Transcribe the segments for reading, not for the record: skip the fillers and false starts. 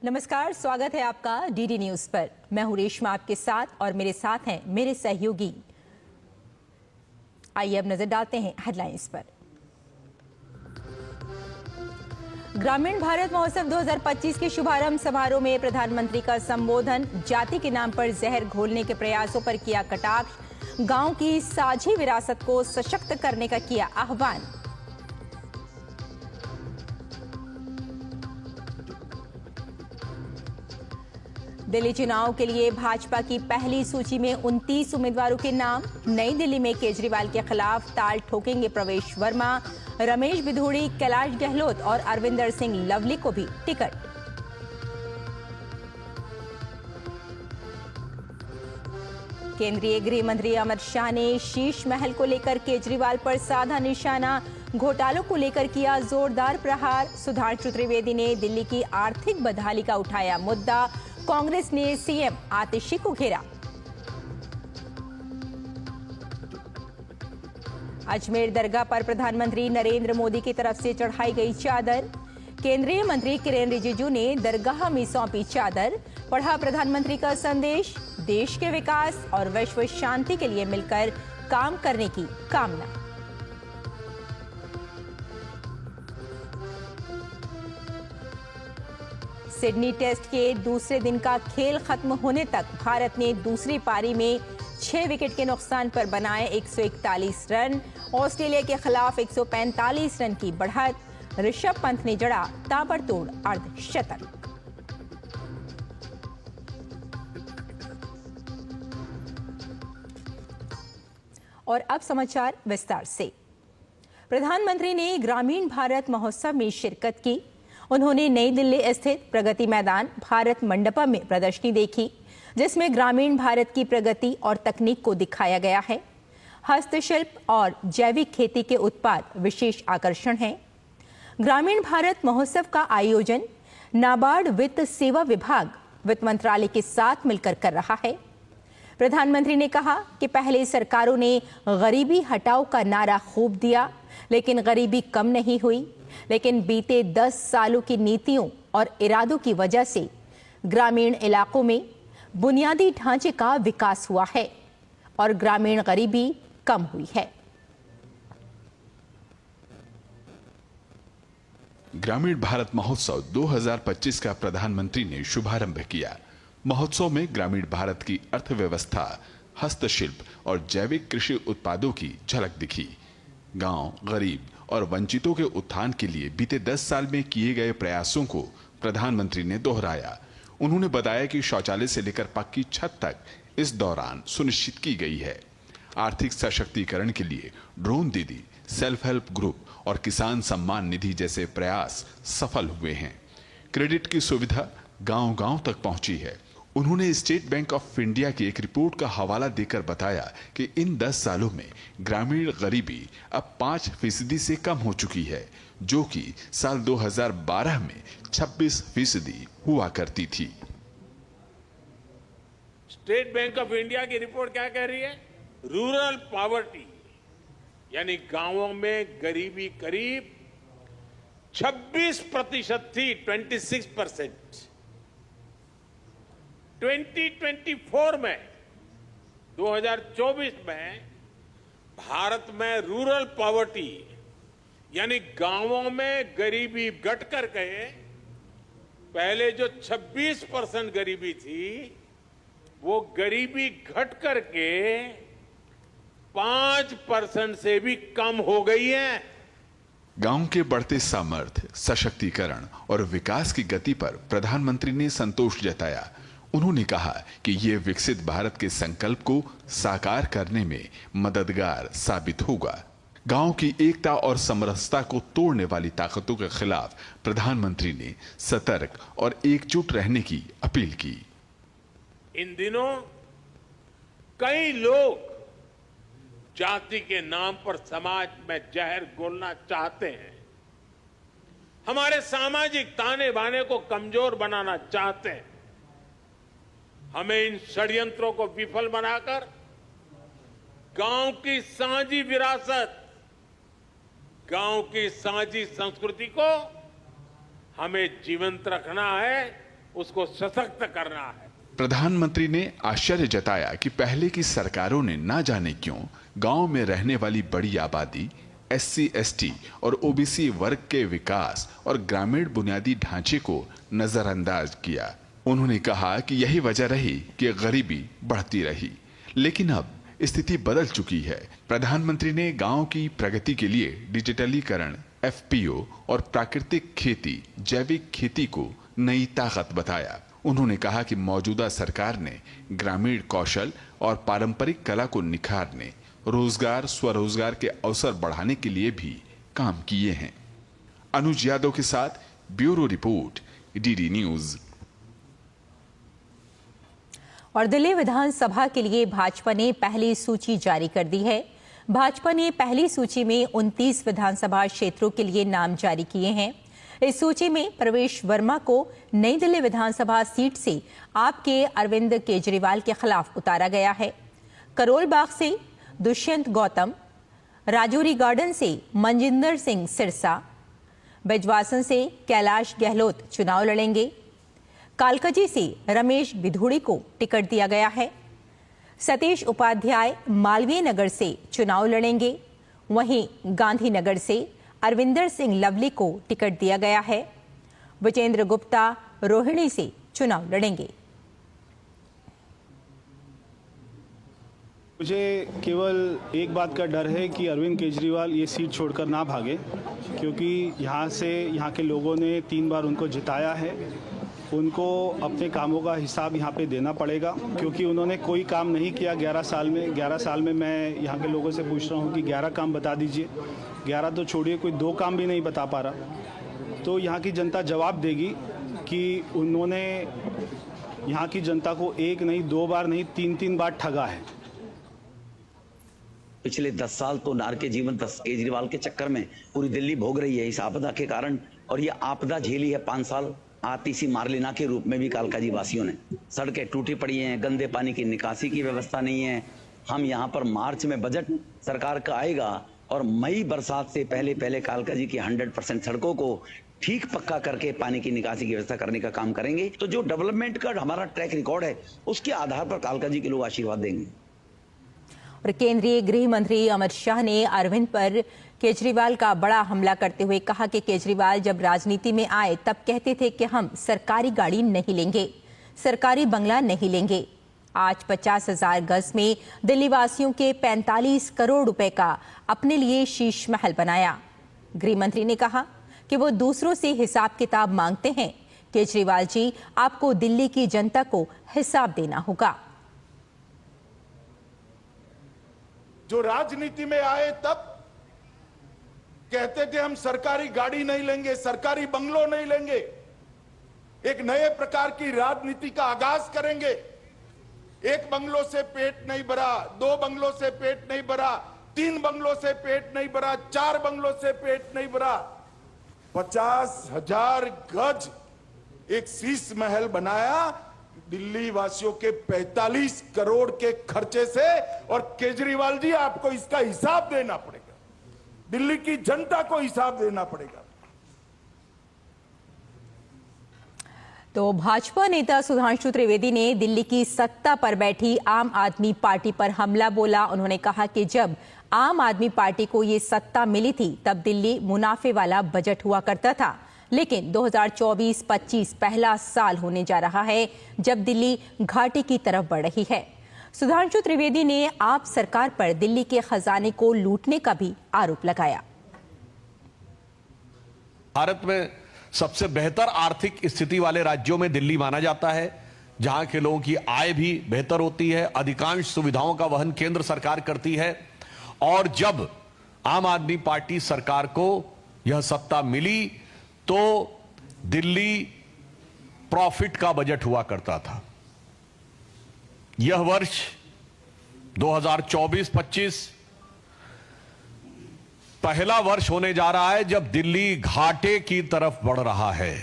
नमस्कार, स्वागत है आपका डीडी न्यूज पर। मैं हूं रेशमा आपके साथ और मेरे साथ हैं मेरे सहयोगी। आइए अब नजर डालते हैं हेडलाइंस पर। ग्रामीण भारत महोत्सव 2025 के शुभारंभ समारोह में प्रधानमंत्री का संबोधन। जाति के नाम पर जहर घोलने के प्रयासों पर किया कटाक्ष। गांव की साझी विरासत को सशक्त करने का किया आह्वान। दिल्ली चुनाव के लिए भाजपा की पहली सूची में 29 उम्मीदवारों के नाम। नई दिल्ली में केजरीवाल के खिलाफ ताल ठोकेंगे प्रवेश वर्मा। रमेश बिधूड़ी, कैलाश गहलोत और अरविंदर सिंह लवली को भी टिकट। केंद्रीय गृह मंत्री अमित शाह ने शीश महल को लेकर केजरीवाल पर साधा निशाना। घोटालों को लेकर किया जोरदार प्रहार। सुधांशु त्रिवेदी ने दिल्ली की आर्थिक बदहाली का उठाया मुद्दा। कांग्रेस ने सीएम आतिशी को घेरा। अजमेर दरगाह पर प्रधानमंत्री नरेंद्र मोदी की तरफ से चढ़ाई गई चादर। केंद्रीय मंत्री किरेन रिजिजू ने दरगाह में सौंपी चादर। पढ़ा प्रधानमंत्री का संदेश। देश के विकास और विश्व शांति के लिए मिलकर काम करने की कामना। सिडनी टेस्ट के दूसरे दिन का खेल खत्म होने तक भारत ने दूसरी पारी में 6 विकेट के नुकसान पर बनाए 141 रन। ऑस्ट्रेलिया के खिलाफ 145 रन की बढ़त। ऋषभ पंत ने जड़ा ताबड़तोड़ अर्धशतक। और अब समाचार विस्तार से। प्रधानमंत्री ने ग्रामीण भारत महोत्सव में शिरकत की। उन्होंने नई दिल्ली स्थित प्रगति मैदान भारत मंडपम में प्रदर्शनी देखी, जिसमें ग्रामीण भारत की प्रगति और तकनीक को दिखाया गया है। हस्तशिल्प और जैविक खेती के उत्पाद विशेष आकर्षण हैं। ग्रामीण भारत महोत्सव का आयोजन नाबार्ड वित्त सेवा विभाग वित्त मंत्रालय के साथ मिलकर कर रहा है। प्रधानमंत्री ने कहा कि पहले सरकारों ने गरीबी हटाओ का नारा खूब दिया, लेकिन गरीबी कम नहीं हुई। लेकिन बीते 10 सालों की नीतियों और इरादों की वजह से ग्रामीण इलाकों में बुनियादी ढांचे का विकास हुआ है और ग्रामीण गरीबी कम हुई है। ग्रामीण भारत महोत्सव 2025 का प्रधानमंत्री ने शुभारंभ किया। महोत्सव में ग्रामीण भारत की अर्थव्यवस्था, हस्तशिल्प और जैविक कृषि उत्पादों की झलक दिखी। गांव, गरीब और वंचितों के उत्थान के लिए बीते 10 साल में किए गए प्रयासों को प्रधानमंत्री ने दोहराया। उन्होंने बताया कि शौचालय से लेकर पक्की छत तक इस दौरान सुनिश्चित की गई है। आर्थिक सशक्तिकरण के लिए ड्रोन दीदी, सेल्फ हेल्प ग्रुप और किसान सम्मान निधि जैसे प्रयास सफल हुए हैं। क्रेडिट की सुविधा गांव-गांव तक पहुंची है। उन्होंने स्टेट बैंक ऑफ इंडिया की एक रिपोर्ट का हवाला देकर बताया कि इन 10 सालों में ग्रामीण गरीबी अब 5% से कम हो चुकी है, जो कि साल 2012 में 26% हुआ करती थी। स्टेट बैंक ऑफ इंडिया की रिपोर्ट क्या कह रही है? रूरल पॉवर्टी यानी गांवों में गरीबी करीब 26% थी, 26%। 2024 में 2024 में भारत में रूरल पॉवर्टी यानी गांवों में गरीबी घट कर के पहले जो 26% गरीबी थी, वो गरीबी घट करके 5% से भी कम हो गई है। गांव के बढ़ते सामर्थ्य, सशक्तिकरण और विकास की गति पर प्रधानमंत्री ने संतोष जताया। उन्होंने कहा कि ये विकसित भारत के संकल्प को साकार करने में मददगार साबित होगा। गांव की एकता और समरसता को तोड़ने वाली ताकतों के खिलाफ प्रधानमंत्री ने सतर्क और एकजुट रहने की अपील की। इन दिनों कई लोग जाति के नाम पर समाज में जहर घोलना चाहते हैं, हमारे सामाजिक ताने बाने को कमजोर बनाना चाहते हैं। हमें इन षड्यंत्रों को विफल बनाकर गांव की साझी विरासत, गांव की साझी संस्कृति को हमें जीवंत रखना है उसको सशक्त करना है। प्रधानमंत्री ने आश्चर्य जताया कि पहले की सरकारों ने ना जाने क्यों गांव में रहने वाली बड़ी आबादी, SC/ST और OBC वर्ग के विकास और ग्रामीण बुनियादी ढांचे को नजरअंदाज किया। उन्होंने कहा कि यही वजह रही कि गरीबी बढ़ती रही, लेकिन अब स्थिति बदल चुकी है। प्रधानमंत्री ने गांव की प्रगति के लिए डिजिटलीकरण, FPO और प्राकृतिक खेती, जैविक खेती को नई ताकत बताया। उन्होंने कहा कि मौजूदा सरकार ने ग्रामीण कौशल और पारंपरिक कला को निखारने, रोजगार, स्वरोजगार के अवसर बढ़ाने के लिए भी काम किए हैं। अनुज यादव के साथ ब्यूरो रिपोर्ट, DD न्यूज। और दिल्ली विधानसभा के लिए भाजपा ने पहली सूची जारी कर दी है। भाजपा ने पहली सूची में 29 विधानसभा क्षेत्रों के लिए नाम जारी किए हैं। इस सूची में प्रवेश वर्मा को नई दिल्ली विधानसभा सीट से आपके अरविंद केजरीवाल के खिलाफ उतारा गया है। करोल बाग से दुष्यंत गौतम, राजौरी गार्डन से मनजिंदर सिंह सिरसा, बिजवासन से कैलाश गहलोत चुनाव लड़ेंगे। कालकाजी से रमेश बिधूड़ी को टिकट दिया गया है। सतीश उपाध्याय मालवीय नगर से चुनाव लड़ेंगे। वहीं गांधीनगर से अरविंदर सिंह लवली को टिकट दिया गया है। विजेंद्र गुप्ता रोहिणी से चुनाव लड़ेंगे। मुझे केवल एक बात का डर है कि अरविंद केजरीवाल ये सीट छोड़कर ना भागे, क्योंकि यहाँ के लोगों ने 3 बार उनको जिताया है। उनको अपने कामों का हिसाब यहाँ पे देना पड़ेगा, क्योंकि उन्होंने कोई काम नहीं किया 11 साल में। 11 साल में मैं यहाँ के लोगों से पूछ रहा हूँ कि 11 काम बता दीजिए। 11 तो छोड़िए, कोई 2 काम भी नहीं बता पा रहा। तो यहाँ की जनता जवाब देगी कि उन्होंने यहाँ की जनता को 1 नहीं 2 बार नहीं 3-3 बार ठगा है। पिछले 10 साल तो नार के जीवन केजरीवाल के चक्कर में पूरी दिल्ली भोग रही है इस आपदा के कारण, और ये आपदा झेली है 5 साल आती सी मारलीना के रूप में भी कालकाजी वासियों ने। सड़कें टूटी पड़ी हैं, गंदे पानी की निकासी की व्यवस्था नहीं है। हम यहाँ पर मार्च में बजट सरकार का आएगा और मई बरसात से पहले कालकाजी की 100% सड़कों को ठीक पक्का करके पानी की निकासी की व्यवस्था करने का काम करेंगे। तो जो डेवलपमेंट का हमारा ट्रैक रिकॉर्ड है उसके आधार पर कालकाजी के लोग आशीर्वाद देंगे। और केंद्रीय गृह मंत्री अमित शाह ने अरविंद पर केजरीवाल का बड़ा हमला करते हुए कहा कि केजरीवाल जब राजनीति में आए तब कहते थे कि हम सरकारी गाड़ी नहीं लेंगे, सरकारी बंगला नहीं लेंगे। आज 50,000 गज में दिल्ली वासियों के 45 करोड़ रुपए का अपने लिए शीश महल बनाया। गृह मंत्री ने कहा कि वो दूसरों से हिसाब किताब मांगते हैं। केजरीवाल जी, आपको दिल्ली की जनता को हिसाब देना होगा। जो राजनीति में आए तब कहते थे हम सरकारी गाड़ी नहीं लेंगे, सरकारी बंगलो नहीं लेंगे। एक नए प्रकार की राजनीति का आगाज करेंगे। 1 बंगलो से पेट नहीं भरा, 2 बंगलों से पेट नहीं भरा, 3 बंगलों से पेट नहीं भरा, 4 बंगलों से पेट नहीं भरा। 50,000 गज एक शीश महल बनाया दिल्ली वासियों के 45 करोड़ के खर्चे से। और केजरीवाल जी, आपको इसका हिसाब देना पड़ेगा, दिल्ली की जनता को हिसाब देना पड़ेगा। तो भाजपा नेता सुधांशु त्रिवेदी ने दिल्ली की सत्ता पर बैठी आम आदमी पार्टी पर हमला बोला। उन्होंने कहा कि जब आम आदमी पार्टी को ये सत्ता मिली थी तब दिल्ली मुनाफे वाला बजट हुआ करता था, लेकिन 2024-25 पहला साल होने जा रहा है जब दिल्ली घाटे की तरफ बढ़ रही है। सुधांशु त्रिवेदी ने आप सरकार पर दिल्ली के खजाने को लूटने का भी आरोप लगाया। भारत में सबसे बेहतर आर्थिक स्थिति वाले राज्यों में दिल्ली माना जाता है, जहां के लोगों की आय भी बेहतर होती है, अधिकांश सुविधाओं का वहन केंद्र सरकार करती है। और जब आम आदमी पार्टी सरकार को यह सत्ता मिली तो दिल्ली प्रॉफिट का बजट हुआ करता था। यह वर्ष 2024-25 पहला वर्ष होने जा रहा है जब दिल्ली घाटे की तरफ बढ़ रहा है,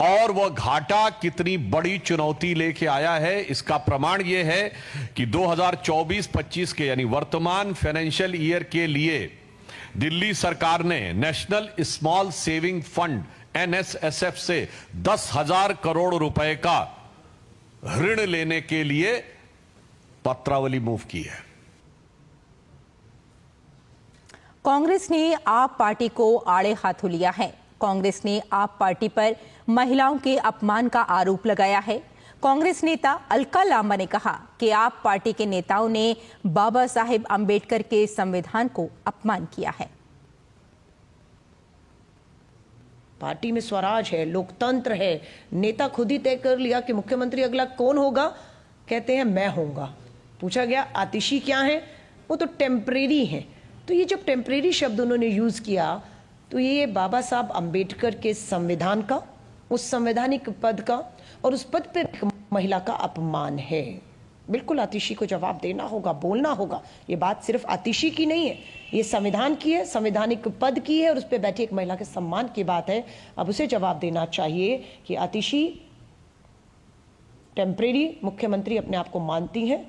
और वह घाटा कितनी बड़ी चुनौती लेके आया है इसका प्रमाण यह है कि 2024-25 के यानी वर्तमान फाइनेंशियल ईयर के लिए दिल्ली सरकार ने national small saving fund NSSF से 10,000 करोड़ रुपए का ऋण लेने के लिए पत्रावली मूव की है। कांग्रेस ने आप पार्टी को आड़े हाथों लिया है। कांग्रेस ने आप पार्टी पर महिलाओं के अपमान का आरोप लगाया है। कांग्रेस नेता अलका लांबा ने कहा कि आप पार्टी के नेताओं ने बाबा साहेब अंबेडकर के संविधान को अपमान किया है। पार्टी में स्वराज है, लोकतंत्र है, नेता खुद ही तय कर लिया कि मुख्यमंत्री अगला कौन होगा, कहते हैं मैं होऊंगा। पूछा गया आतिशी क्या है, वो तो टेम्परेरी है। तो ये जब टेम्परेरी शब्द उन्होंने यूज किया तो ये बाबा साहब अंबेडकर के संविधान का, उस संवैधानिक पद का और उस पद पर महिला का अपमान है। बिल्कुल आतिशी को जवाब देना होगा, बोलना होगा। ये बात सिर्फ आतिशी की नहीं है, ये संविधान की है, संवैधानिक पद की है और उस पर बैठी एक महिला के सम्मान की बात है। अब उसे जवाब देना चाहिए कि आतिशी टेम्परेरी मुख्यमंत्री अपने आप को मानती हैं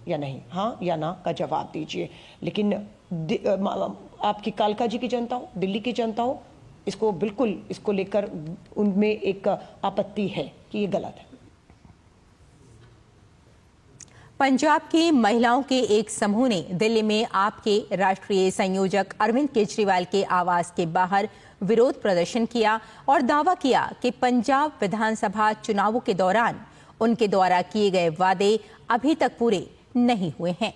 या नहीं, हाँ या ना का जवाब दीजिए। लेकिन आपकी कालका जी की जनता हो, दिल्ली की जनता हो, इसको बिल्कुल इसको लेकर उनमें एक आपत्ति है कि ये गलत है। पंजाब की महिलाओं के एक समूह ने दिल्ली में आपके राष्ट्रीय संयोजक अरविंद केजरीवाल के आवास के बाहर विरोध प्रदर्शन किया और दावा किया कि पंजाब विधानसभा चुनावों के दौरान उनके द्वारा किए गए वादे अभी तक पूरे नहीं हुए हैं।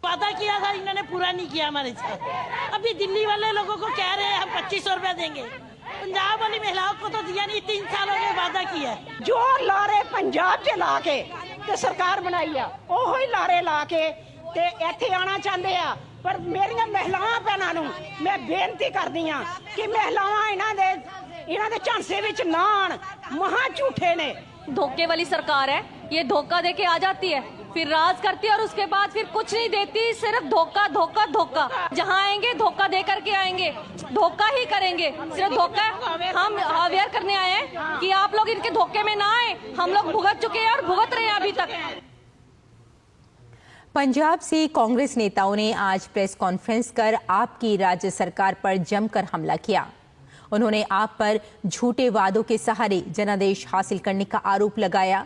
वादा किया था, इन्होंने पूरा नहीं किया हमारे साथ। अभी दिल्ली वाले लोगों को कह रहे हैं हम 2500 रुपया देंगे, पंजाब वाली महिलाओं को तो दिया नहीं। 3 सालों में वादा किया है। जो लारे पंजाब च ला के ते सरकार बनाई आ, ओहो ही लारे ला के ते इत्थे आना चाहते आ। पर मेरियां महिलावां भैणां नूं मैं बेनती करदी हां कि महिलावां इन्हां दे झांसे विच ना आण, महा झूठे ने। धोखे वाली सरकार है, ये धोखा देके आ जाती है, फिर राज करती है और उसके बाद फिर कुछ नहीं देती, सिर्फ धोखा धोखा धोखा। जहां आएंगे धोखा दे करके आएंगे, धोखा ही करेंगे, सिर्फ धोखा। हम अवेयर करने आए हैं कि आप लोग इनके धोखे में ना आए। हम लोग भुगत चुके हैं और भुगत रहे हैं अभी तक। पंजाब से कांग्रेस नेताओं ने आज प्रेस कॉन्फ्रेंस कर आपकी राज्य सरकार पर जमकर हमला किया। उन्होंने आप पर झूठे वादों के सहारे जनादेश हासिल करने का आरोप लगाया।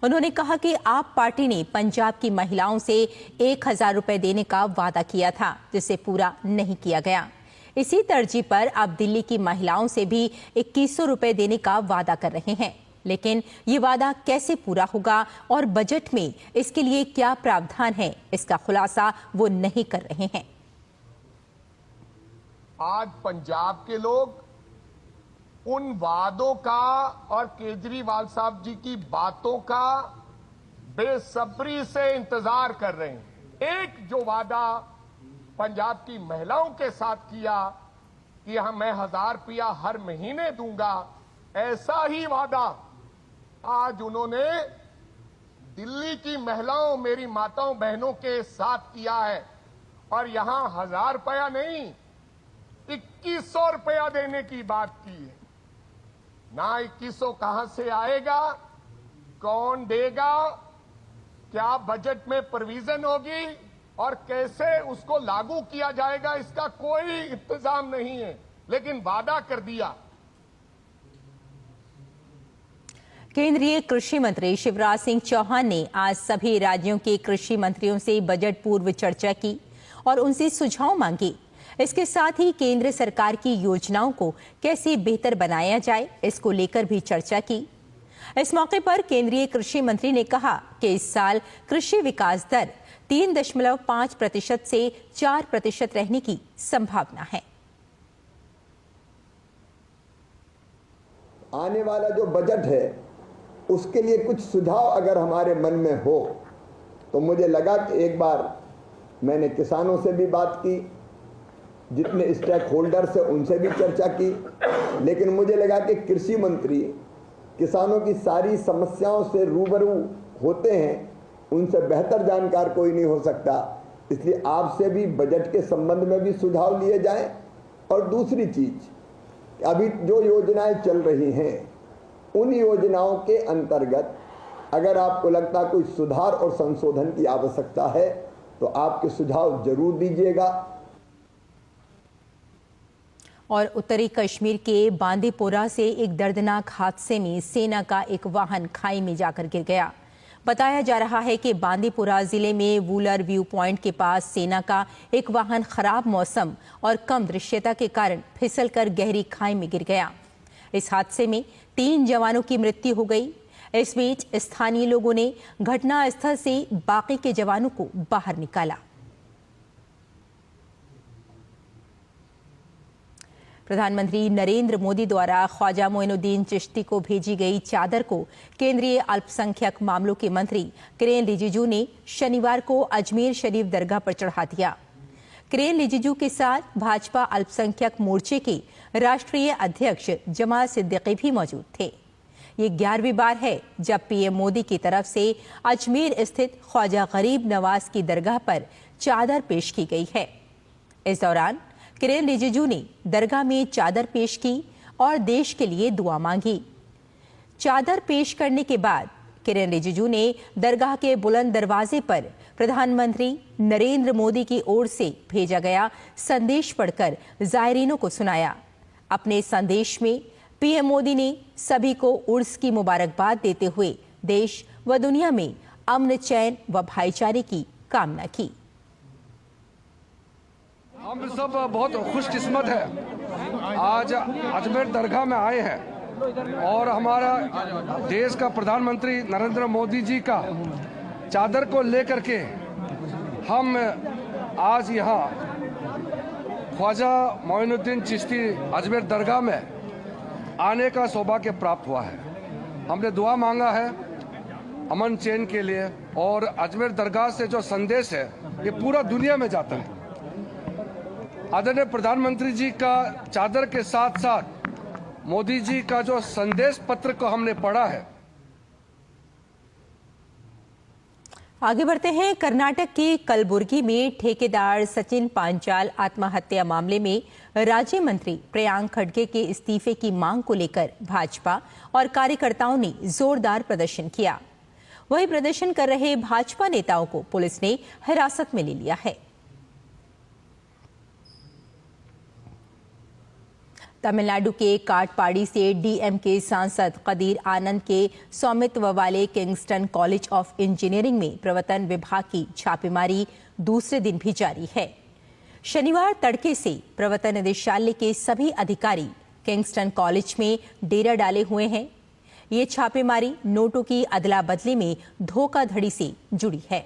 उन्होंने कहा कि आप पार्टी ने पंजाब की महिलाओं से 1000 रुपए देने का वादा किया था, जिसे पूरा नहीं किया गया। इसी तर्ज पर आप दिल्ली की महिलाओं से भी 2100 रुपए देने का वादा कर रहे हैं, लेकिन ये वादा कैसे पूरा होगा और बजट में इसके लिए क्या प्रावधान है, इसका खुलासा वो नहीं कर रहे हैं। आज पंजाब के लोग उन वादों का और केजरीवाल साहब जी की बातों का बेसब्री से इंतजार कर रहे हैं। एक जो वादा पंजाब की महिलाओं के साथ किया कि मैं 1000 रुपया हर महीने दूंगा, ऐसा ही वादा आज उन्होंने दिल्ली की महिलाओं, मेरी माताओं बहनों के साथ किया है। और यहां 1000 रुपया नहीं, 2100 रुपया देने की बात की है। ना 2100 कहां से आएगा, कौन देगा, क्या बजट में प्रोविजन होगी और कैसे उसको लागू किया जाएगा, इसका कोई इंतजाम नहीं है, लेकिन वादा कर दिया। केंद्रीय कृषि मंत्री शिवराज सिंह चौहान ने आज सभी राज्यों के कृषि मंत्रियों से बजट पूर्व चर्चा की और उनसे सुझाव मांगे। इसके साथ ही केंद्र सरकार की योजनाओं को कैसे बेहतर बनाया जाए, इसको लेकर भी चर्चा की। इस मौके पर केंद्रीय कृषि मंत्री ने कहा कि इस साल कृषि विकास दर 3.5% से 4% रहने की संभावना है। आने वाला जो बजट है उसके लिए कुछ सुझाव अगर हमारे मन में हो तो मुझे लगा कि एक बार मैंने किसानों से भी बात की, जितने स्टेक होल्डर्स हैं उनसे भी चर्चा की, लेकिन मुझे लगा कि कृषि मंत्री किसानों की सारी समस्याओं से रूबरू होते हैं, उनसे बेहतर जानकार कोई नहीं हो सकता। इसलिए आपसे भी बजट के संबंध में भी सुझाव लिए जाएं। और दूसरी चीज, अभी जो योजनाएं चल रही हैं उन योजनाओं के अंतर्गत अगर आपको लगता कोई सुधार और संशोधन की आवश्यकता है तो आपके सुझाव जरूर दीजिएगा। और उत्तरी कश्मीर के बांदीपोरा से एक दर्दनाक हादसे में सेना का एक वाहन खाई में जाकर गिर गया। बताया जा रहा है कि बांदीपोरा जिले में वूलर व्यू पॉइंट के पास सेना का एक वाहन खराब मौसम और कम दृश्यता के कारण फिसलकर गहरी खाई में गिर गया। इस हादसे में 3 जवानों की मृत्यु हो गई। इस बीच स्थानीय लोगों ने घटनास्थल से बाकी के जवानों को बाहर निकाला। प्रधानमंत्री नरेंद्र मोदी द्वारा ख्वाजा मोइनुद्दीन चिश्ती को भेजी गई चादर को केंद्रीय अल्पसंख्यक मामलों के मंत्री किरेन रिजिजू ने शनिवार को अजमेर शरीफ दरगाह पर चढ़ा दिया। किरेन रिजिजू के साथ भाजपा अल्पसंख्यक मोर्चे के राष्ट्रीय अध्यक्ष जमाल सिद्दीकी भी मौजूद थे। ये 11वीं बार है जब पीएम मोदी की तरफ से अजमेर स्थित ख्वाजा गरीब नवाज की दरगाह पर चादर पेश की गई है। इस दौरान किरेन रिजिजू ने दरगाह में चादर पेश की और देश के लिए दुआ मांगी। चादर पेश करने के बाद किरेन रिजिजू ने दरगाह के बुलंद दरवाजे पर प्रधानमंत्री नरेंद्र मोदी की ओर से भेजा गया संदेश पढ़कर जायरीनों को सुनाया। अपने संदेश में पीएम मोदी ने सभी को उर्स की मुबारकबाद देते हुए देश व दुनिया में अमन, चैन व भाईचारे की कामना की। हम सब बहुत खुशकिस्मत है आज अजमेर दरगाह में आए हैं और हमारा देश का प्रधानमंत्री नरेंद्र मोदी जी का चादर को लेकर के हम आज यहाँ ख्वाजा मोइनुद्दीन चिश्ती अजमेर दरगाह में आने का सौभाग्य प्राप्त हुआ है। हमने दुआ मांगा है अमन चैन के लिए और अजमेर दरगाह से जो संदेश है ये पूरा दुनिया में जाता है। आदरणीय प्रधानमंत्री जी का चादर के साथ साथ मोदी जी का जो संदेश पत्र को हमने पढ़ा है। आगे बढ़ते हैं। कर्नाटक के कलबुर्गी में ठेकेदार सचिन पांचाल आत्महत्या मामले में राज्य मंत्री प्रियांक खड़गे के इस्तीफे की मांग को लेकर भाजपा और कार्यकर्ताओं ने जोरदार प्रदर्शन किया। वहीं प्रदर्शन कर रहे भाजपा नेताओं को पुलिस ने हिरासत में ले लिया है। तमिलनाडु के काटपाड़ी से डीएमके सांसद कदीर आनंद के स्वामित्व वाले किंगस्टन कॉलेज ऑफ इंजीनियरिंग में प्रवर्तन विभाग की छापेमारी दूसरे दिन भी जारी है। शनिवार तड़के से प्रवर्तन निदेशालय के सभी अधिकारी किंगस्टन कॉलेज में डेरा डाले हुए हैं। ये छापेमारी नोटों की अदला बदली में धोखाधड़ी से जुड़ी है।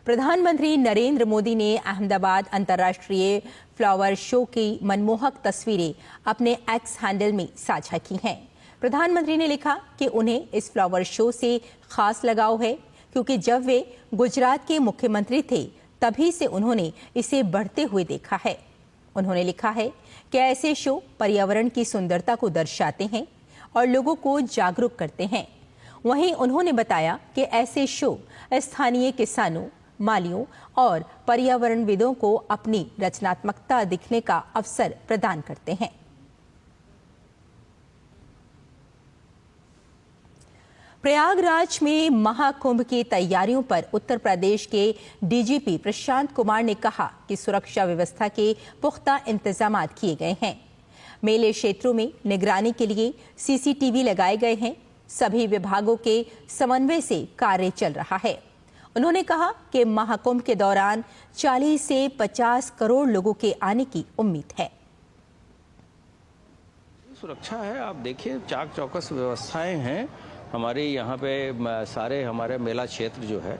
प्रधानमंत्री नरेंद्र मोदी ने अहमदाबाद अंतर्राष्ट्रीय फ्लावर शो की मनमोहक तस्वीरें अपने एक्स हैंडल में साझा की हैं। प्रधानमंत्री ने लिखा कि उन्हें इस फ्लावर शो से खास लगाव है क्योंकि जब वे गुजरात के मुख्यमंत्री थे तभी से उन्होंने इसे बढ़ते हुए देखा है। उन्होंने लिखा है कि ऐसे शो पर्यावरण की सुंदरता को दर्शाते हैं और लोगों को जागरूक करते हैं। वहीं उन्होंने बताया कि ऐसे शो स्थानीय किसानों, मालियों और पर्यावरणविदों को अपनी रचनात्मकता दिखने का अवसर प्रदान करते हैं। प्रयागराज में महाकुंभ की तैयारियों पर उत्तर प्रदेश के डीजीपी प्रशांत कुमार ने कहा कि सुरक्षा व्यवस्था के पुख्ता इंतजाम किए गए हैं। मेले क्षेत्रों में निगरानी के लिए सीसीटीवी लगाए गए हैं। सभी विभागों के समन्वय से कार्य चल रहा है। उन्होंने कहा कि महाकुंभ के दौरान 40 से 50 करोड़ लोगों के आने की उम्मीद है। सुरक्षा है, आप देखिए चाक चौकस व्यवस्थाएं हैं हमारे यहाँ पे। सारे हमारे मेला क्षेत्र जो है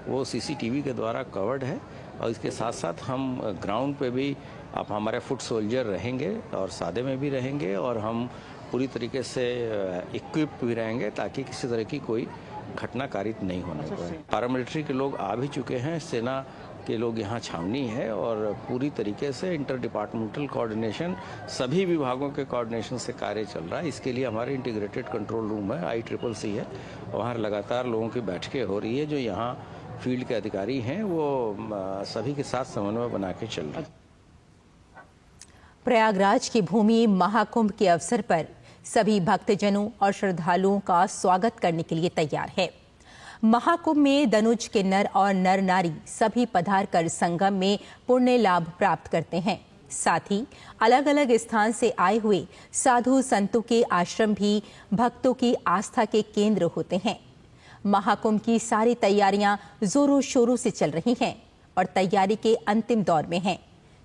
वो सीसीटीवी के द्वारा कवर्ड है और इसके साथ साथ हम ग्राउंड पे भी आप हमारे फुट सोल्जर रहेंगे और सादे में भी रहेंगे और हम पूरी तरीके से इक्विप्ड भी रहेंगे ताकि किसी तरह की कोई घटना कारित नहीं होने पाए। पैरामिलिट्री के लोग आ भी चुके हैं, सेना के लोग यहाँ छावनी है और पूरी तरीके से इंटर डिपार्टमेंटल कोऑर्डिनेशन सभी विभागों के कोऑर्डिनेशन से कार्य चल रहा है। इसके लिए हमारे इंटीग्रेटेड कंट्रोल रूम है, ICCC है, वहाँ लगातार लोगों की बैठकें हो रही है। जो यहाँ फील्ड के अधिकारी हैं वो सभी के साथ समन्वय बना के चल रहे हैं। प्रयागराज की भूमि महाकुंभ के अवसर पर सभी भक्तजनों और श्रद्धालुओं का स्वागत करने के लिए तैयार है। महाकुंभ में धनुष के नर और नर नारी सभी पधार कर संगम में पुण्य लाभ प्राप्त करते हैं। साथ ही अलग अलग स्थान से आए हुए साधु संतों के आश्रम भी भक्तों की आस्था के केंद्र होते हैं। महाकुंभ की सारी तैयारियां जोरों शोरों से चल रही हैं और तैयारी के अंतिम दौर में हैं।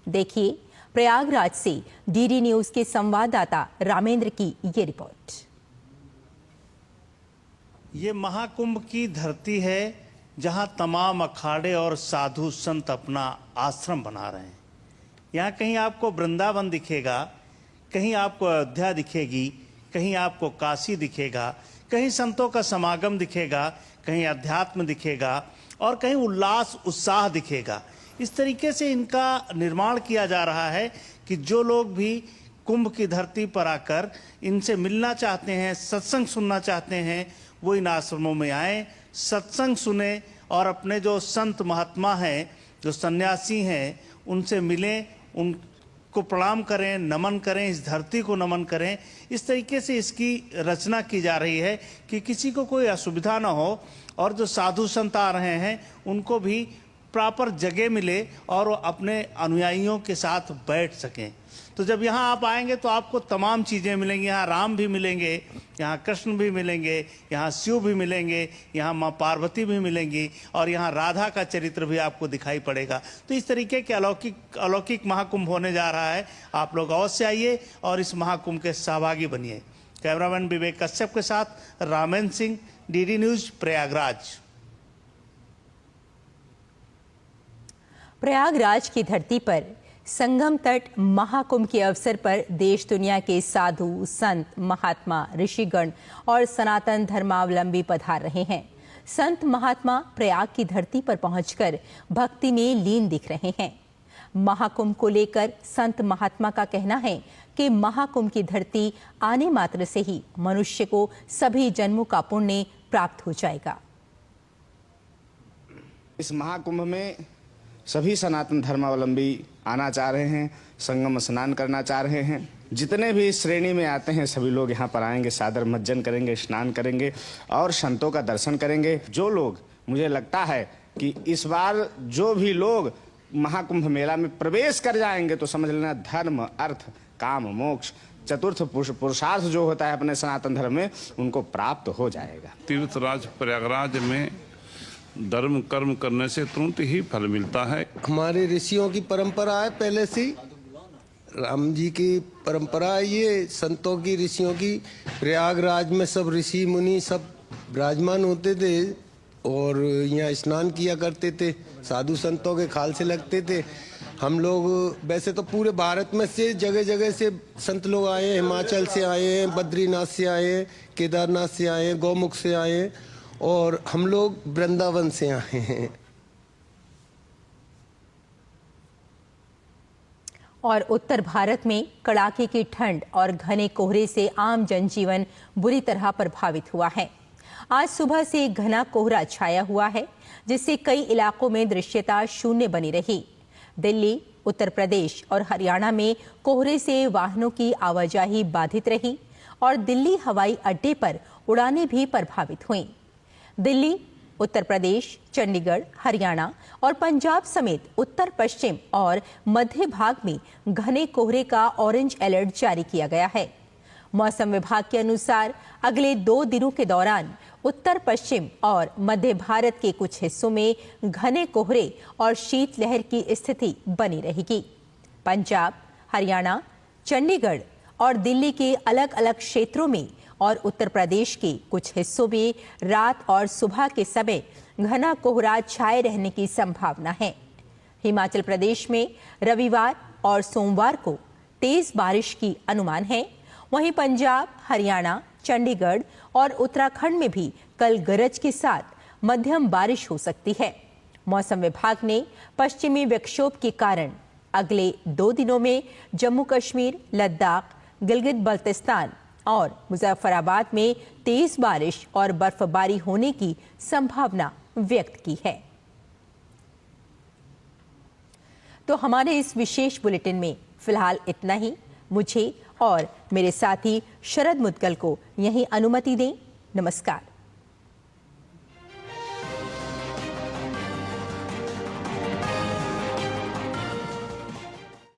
देखिए प्रयागराज से डीडी न्यूज के संवाददाता रामेंद्र की ये रिपोर्ट। ये महाकुंभ की धरती है जहां तमाम अखाड़े और साधु संत अपना आश्रम बना रहे हैं। यहाँ कहीं आपको वृंदावन दिखेगा, कहीं आपको अयोध्या दिखेगी, कहीं आपको काशी दिखेगा, कहीं संतों का समागम दिखेगा, कहीं अध्यात्म दिखेगा और कहीं उल्लास उत्साह दिखेगा। इस तरीके से इनका निर्माण किया जा रहा है कि जो लोग भी कुंभ की धरती पर आकर इनसे मिलना चाहते हैं, सत्संग सुनना चाहते हैं, वो इन आश्रमों में आए, सत्संग सुने और अपने जो संत महात्मा हैं, जो सन्यासी हैं, उनसे मिलें, उनको प्रणाम करें, नमन करें, इस धरती को नमन करें। इस तरीके से इसकी रचना की जा रही है कि किसी को कोई असुविधा ना हो और जो साधु संत आ रहे हैं उनको भी प्रॉपर जगह मिले और वो अपने अनुयायियों के साथ बैठ सकें। तो जब यहाँ आप आएंगे तो आपको तमाम चीज़ें मिलेंगी। यहाँ राम भी मिलेंगे, यहाँ कृष्ण भी मिलेंगे, यहाँ शिव भी मिलेंगे, यहाँ माँ पार्वती भी मिलेंगी और यहाँ राधा का चरित्र भी आपको दिखाई पड़ेगा। तो इस तरीके के अलौकिक महाकुंभ होने जा रहा है। आप लोग अवश्य आइए और इस महाकुंभ के सहभागी बनिए। कैमरामैन विवेक कश्यप के साथ रामेंद्र सिंह, डीडी न्यूज, प्रयागराज। प्रयागराज की धरती पर संगम तट महाकुंभ के अवसर पर देश दुनिया के साधु संत, महात्मा, ऋषिगण और सनातन धर्मावलंबी पधार रहे हैं। संत महात्मा प्रयाग की धरती पर पहुंचकर भक्ति में लीन दिख रहे हैं। महाकुंभ को लेकर संत महात्मा का कहना है कि महाकुंभ की धरती आने मात्र से ही मनुष्य को सभी जन्मों का पुण्य प्राप्त हो जाएगा। इस महाकुंभ में सभी सनातन धर्मावलंबी आना चाह रहे हैं, संगम स्नान करना चाह रहे हैं। जितने भी इस श्रेणी में आते हैं सभी लोग यहाँ पर आएंगे, सादर मज्जन करेंगे, स्नान करेंगे और संतों का दर्शन करेंगे। जो लोग, मुझे लगता है कि इस बार जो भी लोग महाकुंभ मेला में प्रवेश कर जाएंगे तो समझ लेना धर्म, अर्थ, काम, मोक्ष, चतुर्थ पुरुषार्थ जो होता है अपने सनातन धर्म में, उनको प्राप्त हो जाएगा। तीर्थराज प्रयागराज में धर्म कर्म करने से तुरंत ही फल मिलता है। हमारे ऋषियों की परंपरा है, पहले से राम जी की परंपरा है, ये संतों की, ऋषियों की। प्रयागराज में सब ऋषि मुनि सब विराजमान होते थे और यहाँ स्नान किया करते थे, साधु संतों के खाल से लगते थे। हम लोग वैसे तो पूरे भारत में से जगह जगह से संत लोग आए हैं, हिमाचल से आए हैं, बद्रीनाथ से आए हैं, केदारनाथ से आए हैं, गौमुख से आए हैं और हम लोग वृंदावन से आए हैं। और उत्तर भारत में कड़ाके की ठंड और घने कोहरे से आम जनजीवन बुरी तरह प्रभावित हुआ है। आज सुबह से घना कोहरा छाया हुआ है, जिससे कई इलाकों में दृश्यता शून्य बनी रही। दिल्ली, उत्तर प्रदेश और हरियाणा में कोहरे से वाहनों की आवाजाही बाधित रही और दिल्ली हवाई अड्डे पर उड़ानें भी प्रभावित हुईं। दिल्ली, उत्तर प्रदेश, चंडीगढ़, हरियाणा और पंजाब समेत उत्तर पश्चिम और मध्य भाग में घने कोहरे का ऑरेंज अलर्ट जारी किया गया है। मौसम विभाग के अनुसार अगले 2 दिनों के दौरान उत्तर पश्चिम और मध्य भारत के कुछ हिस्सों में घने कोहरे और शीतलहर की स्थिति बनी रहेगी। पंजाब, हरियाणा, चंडीगढ़ और दिल्ली के अलग अलग क्षेत्रों में और उत्तर प्रदेश के कुछ हिस्सों में रात और सुबह के समय घना कोहरा छाए रहने की संभावना है। हिमाचल प्रदेश में रविवार और सोमवार को तेज बारिश की अनुमान है। वहीं पंजाब, हरियाणा, चंडीगढ़ और उत्तराखंड में भी कल गरज के साथ मध्यम बारिश हो सकती है। मौसम विभाग ने पश्चिमी विक्षोभ के कारण अगले 2 दिनों में जम्मू कश्मीर, लद्दाख, गिलगित बल्तिस्तान और मुजफ्फराबाद में तेज बारिश और बर्फबारी होने की संभावना व्यक्त की है। तो हमारे इस विशेष बुलेटिन में फिलहाल इतना ही। मुझे और मेरे साथी शरद मुदगल को यहीं अनुमति दें। नमस्कार।